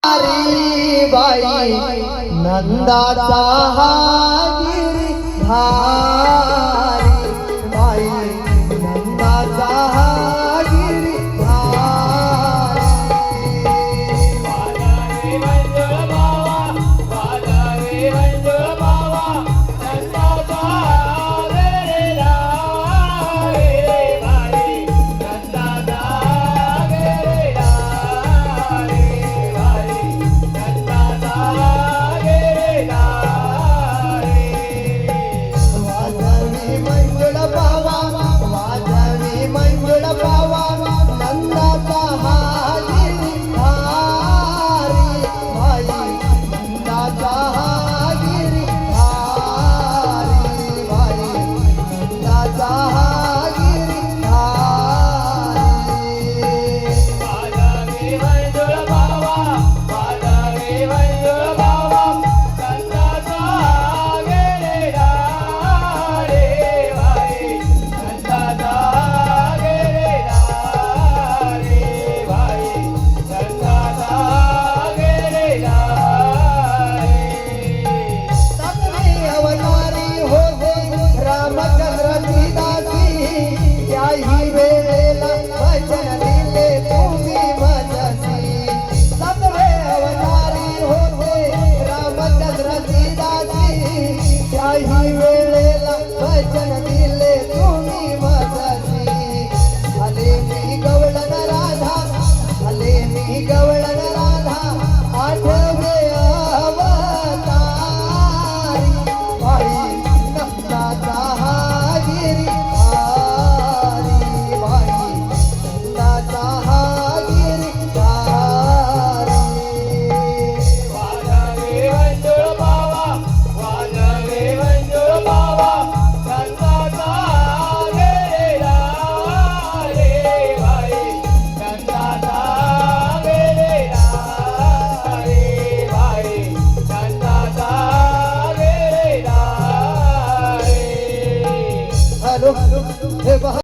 हरी बाई नंदाचा हा गिरधारी बाई नंदाचा हा गिरधारी वादावे मंजुळ बावा वादावे मंजुळ बावा नंदाचा गेला रे बाई नंदाचा गेला रे बाई नंदाचा गेला रे वाजवी मंजुळ बावा वाजवी मंजुळ बावा नंदाचा हा गिरधारी बाई नंदाचा हा गिरधारी बाई नंदाचा हा गिरधारी वादावे मंजुळ बावा वादावे मंजुळ बावा नंदाचा गेला रे बाई नंदाचा गेला रे बाई नंदाचा गेला रे सगळे अवतारी होते रामचंद्र दासी त्याही